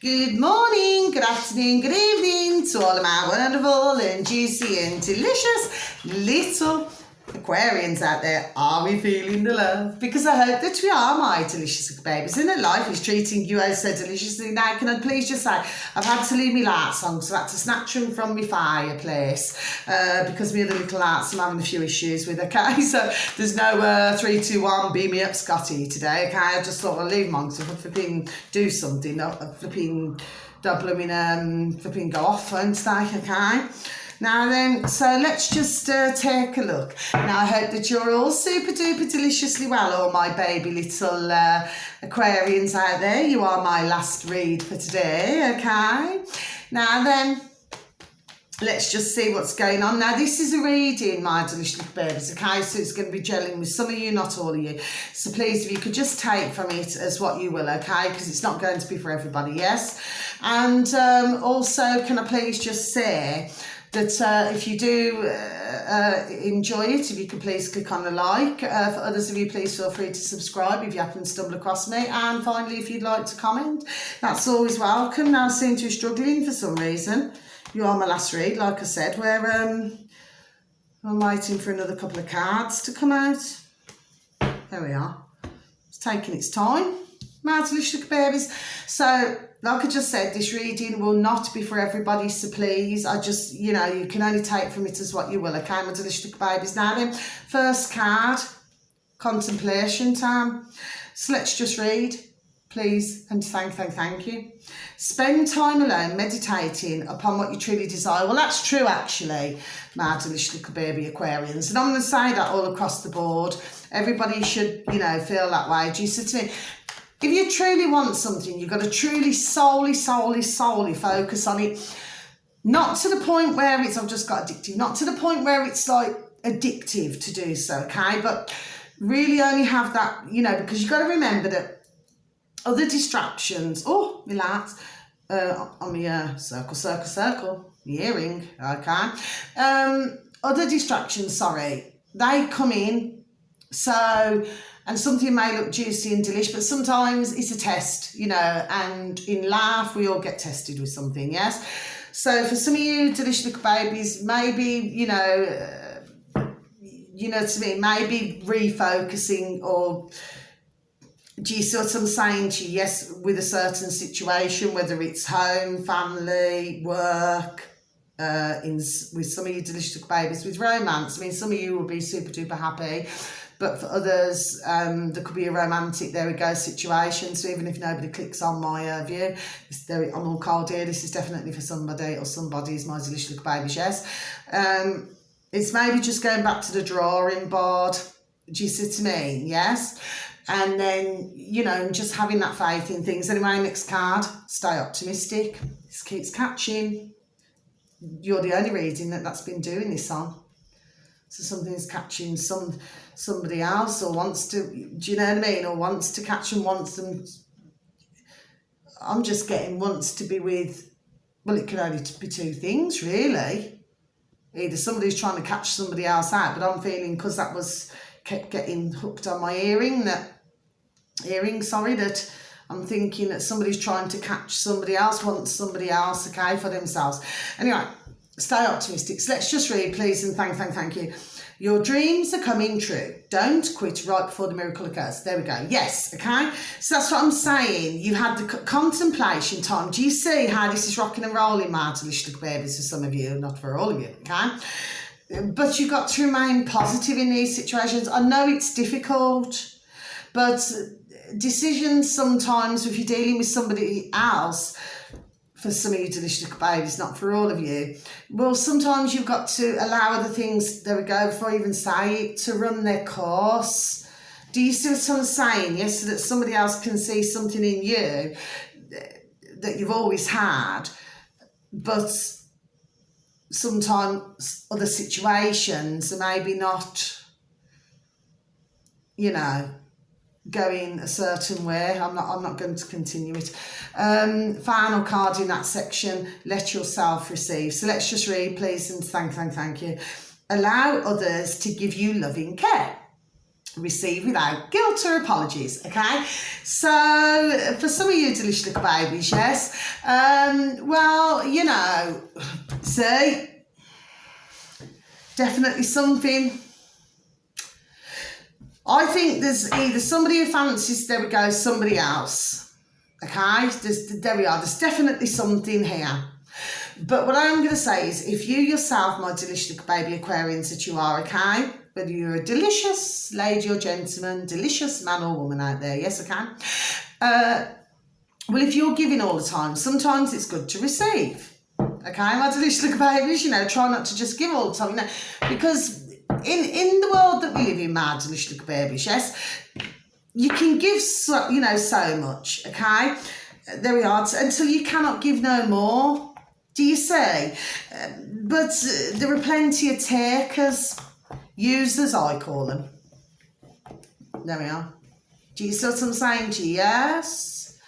Good morning, good afternoon, good evening to all of my wonderful and juicy and delicious little Aquarians out there. Are we feeling the love? Because I hope that we are, my delicious babies, and that life is treating you oh so deliciously. Now, can I please just say, I've had to leave my lights on because I had to snatch them from my fireplace because my other little lights I'm having a few issues with, okay? So there's no 3, 2, 1, beam me up Scotty today, okay? I just thought I'd leave them on because if I flipping do something, I'll flipping flipping go off and stay, okay? Now then, so let's just take a look. Now I hope that you're all super duper deliciously well, all my baby little Aquarians out there. You are my last read for today, okay? Now then, let's just see what's going on. Now this is a reading, my delicious little babies, okay? So it's going to be gelling with some of you, not all of you. So please, if you could just take from it as what you will, okay? Because it's not going to be for everybody, yes? And also, can I please just say that if you do enjoy it, if you could please click on the like. For others of you, please feel free to subscribe if you happen to stumble across me. And finally, if you'd like to comment, that's always welcome. Now I seem to be struggling for some reason. You are my last read, like I said, where I'm waiting for another couple of cards to come out. There we are. It's taking its time. My delicious babies. So, like I just said, this reading will not be for everybody, so please, I just, you know, you can only take from it as what you will, okay, my delicious babies. Now then, first card, contemplation time. So let's just read, please, and thank you. Spend time alone meditating upon what you truly desire. Well, that's true, actually, my delicious little baby Aquarians. And I'm going to say that all across the board. Everybody should, you know, feel that way. Do you see what I mean? If you truly want something, you've got to truly, solely focus on it. Not to the point where it's, I've just got addictive, not to the point where it's like addictive to do so, okay? But really only have that, you know, because you've got to remember that other distractions, relax, on my circle, my earring, okay? Other distractions, they come in, so... And something may look juicy and delish, but sometimes it's a test, you know, and in life we all get tested with something, yes? So for some of you delicious little babies, maybe, you know to me, maybe refocusing, or do you see what I'm saying to you? Yes, with a certain situation, whether it's home, family, work, with some of you delicious little babies, with romance. I mean, some of you will be super duper happy. But for others, there could be a romantic, there we go, situation. So even if nobody clicks on my view, I'm all cold here. This is definitely for somebody or somebody's, my delicious little babies, yes. It's maybe just going back to the drawing board. Do you see what I mean? Yes. And then, you know, just having that faith in things. Anyway, next card, stay optimistic. This keeps catching. You're the only reading that's been doing this on. So something's catching somebody else, or wants to, do you know what I mean? Or wants to catch them, wants them. I'm just getting wants to be with, well, it can only be two things, really. Either somebody's trying to catch somebody else out, but I'm feeling, because that kept getting hooked on my earring, that I'm thinking that somebody's trying to catch somebody else, wants somebody else, okay, for themselves. Anyway, stay optimistic. So let's just read, please, and thank you. Your dreams are coming true. Don't quit right before the miracle occurs. There we go. Yes, okay? So that's what I'm saying. You had the contemplation time. Do you see how this is rocking and rolling, my delicious little babies, for some of you, not for all of you, okay? But you've got to remain positive in these situations. I know it's difficult, but decisions sometimes, if you're dealing with somebody else, for some of you delicious little babies, not for all of you, well, sometimes you've got to allow other things, there we go, before I even say it, to run their course. Do you see what I'm saying? Yes, so that somebody else can see something in you that you've always had, but sometimes other situations are maybe not, you know, going a certain way. I'm not going to continue it. Final card in that section, let yourself receive. So let's just read, please, and thank you. Allow others to give you loving care. receive without guilt or apologies, okay? So for some of you delicious little babies, yes, well, you know, see, definitely something. I think there's either somebody who fancies, there we go, somebody else, okay? There we are, there's definitely something here. But what I'm going to say is, if you yourself, my delicious little baby Aquarians that you are, okay, whether you're a delicious lady or gentleman, delicious man or woman out there, yes, I can. Well, if you're giving all the time, sometimes it's good to receive, okay, my delicious little babies, you know, try not to just give all the time, you know, because in the world that we live in, my delicious little babies, yes, you can give, so, you know, so much, okay, there we are, until you cannot give no more, do you see? But there are plenty of takers, users, I call them. There we are. Do you see what I'm saying to you? Yes.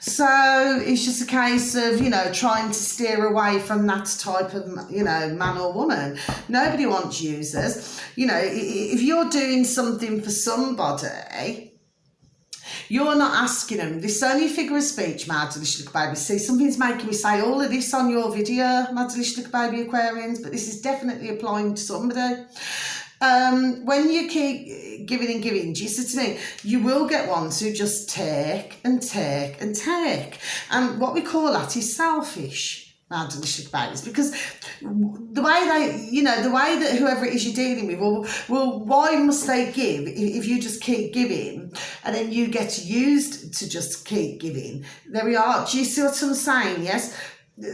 So it's just a case of, you know, trying to steer away from that type of, you know, man or woman. Nobody wants users. You know, if you're doing something for somebody, you're not asking them. This is only a figure of speech, my delicious little baby. See, something's making me say all of this on your video, my delicious little baby Aquarians, but this is definitely applying to somebody. When you keep giving and giving, do you see what I mean? You will get ones who just take and take and take. And what we call that is selfish. Now, delicious babies, because the way they, you know, the way that whoever it is you're dealing with, well, why must they give if you just keep giving and then you get used to just keep giving? There we are. Do you see what I'm saying? Yes.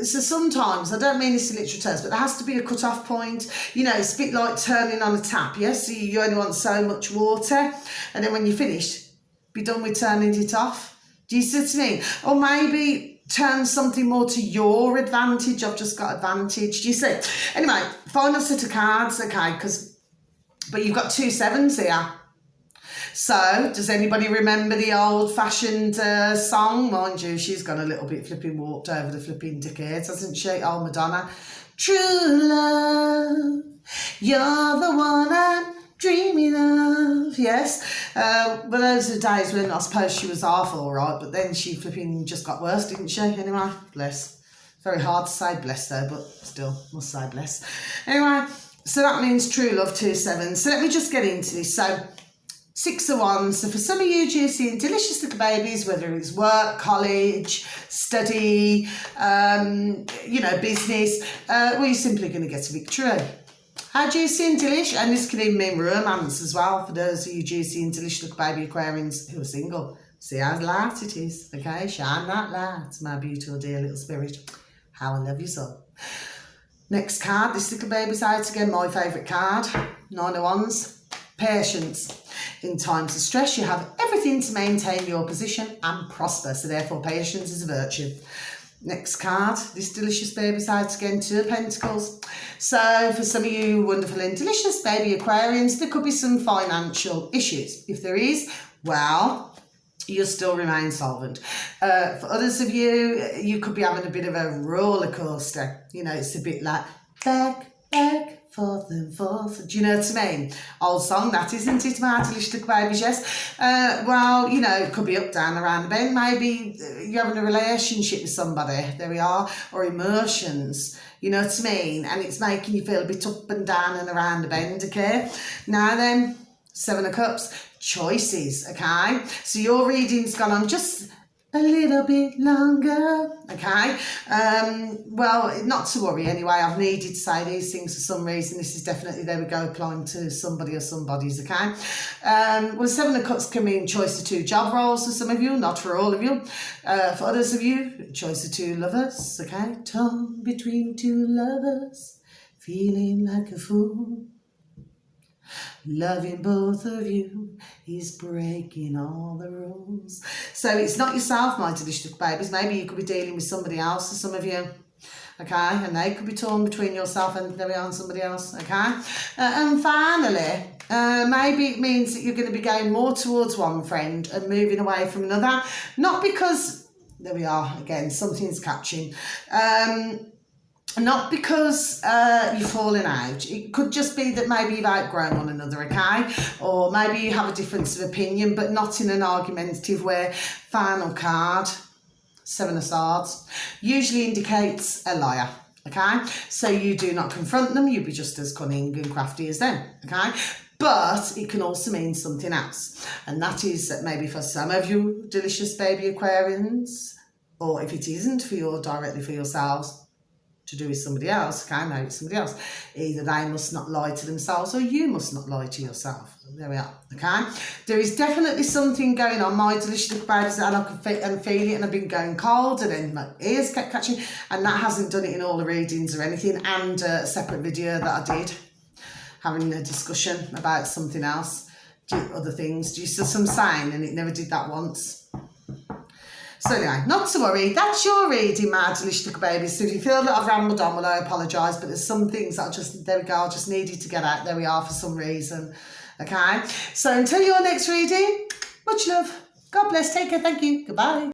So sometimes, I don't mean this in literal terms, but there has to be a cut-off point. You know, it's a bit like turning on a tap, yes? So you only want so much water, and then when you're finished, be done with turning it off. Do you see what I mean? Or maybe turn something more to your advantage. I've just got advantage. Do you see? Anyway, final set of cards, okay, but you've got 2 7s here. So, does anybody remember the old-fashioned song? Mind you, she's gone a little bit flipping walked over the flipping decades, hasn't she? Oh, Madonna. True love, you're the one I'm dreaming of. Yes. Well, those are the days when I suppose she was half all right, but then she flipping just got worse, didn't she? Anyway, bless. Very hard to say bless though, but still must say bless. Anyway, so that means true love, 2 7s. So let me just get into this. So 6 of Wands. So for some of you juicy and delicious little babies, whether it's work, college, study, you know, business, well, you're simply going to get a victory. How juicy and delish, and this can even mean romance as well for those of you juicy and delicious little baby Aquarians who are single. See how light it is, okay? Shine that light, my beautiful dear little spirit. How I love you so. Next card, this little baby's out again, my favourite card, 9 of Wands. Patience. In times of stress, you have everything to maintain your position and prosper, so therefore patience is a virtue. Next card, this delicious baby's out again, 2 of Pentacles. So for some of you wonderful and delicious baby Aquarians, there could be some financial issues. If there is, well, you'll still remain solvent. For others of you, you could be having a bit of a roller coaster. You know, it's a bit like back, forth and forth. Do you know what I mean? Old song, that, isn't it, my delicious little babies? Yes. Well, you know, it could be up, down, around the bend. Maybe you're having a relationship with somebody. There we are. Or emotions. You know what I mean? And it's making you feel a bit up and down and around the bend, okay? Now then, 7 of Cups. Choices, okay? So your reading's gone on just a little bit longer, okay? Well, not to worry anyway. I've needed to say these things for some reason. This is definitely, there we go, applying to somebody or somebody's, okay? Well, 7 of Cups can mean choice of 2 job roles for some of you, not for all of you. For others of you, choice of 2 lovers, okay? Torn between 2 lovers, feeling like a fool. Loving both of you is breaking all the rules. So it's not yourself, my delicious babies. Maybe you could be dealing with somebody else or some of you, okay? And they could be torn between yourself and there we are, and somebody else, okay? And finally, maybe it means that you're going to be going more towards one friend and moving away from another. Not because, there we are, again, something's catching. Not because you're falling out. It could just be that maybe you've outgrown one another, okay? Or maybe you have a difference of opinion, but not in an argumentative way. Final card, Seven of Swords, usually indicates a liar, okay? So you do not confront them, you'll be just as cunning and crafty as them, okay? But it can also mean something else. And that is that maybe for some of you delicious baby Aquarians, or if it isn't for you directly for yourselves, to do with somebody else, okay, maybe it's somebody else. Either they must not lie to themselves or you must not lie to yourself. There we are, okay? There is definitely something going on, my delicious little babies, and I can feel it, and I've been going cold, and then my ears kept catching, and that hasn't done it in all the readings or anything, and a separate video that I did, having a discussion about something else, other things. Do you see some sign? And it never did that once. So anyway, not to worry, that's your reading, my delicious little babies. So if you feel that I've rambled on, well, I apologise, but there's some things that there we go, I just needed to get out. There we are for some reason, okay? So until your next reading, much love. God bless, take care, thank you, goodbye.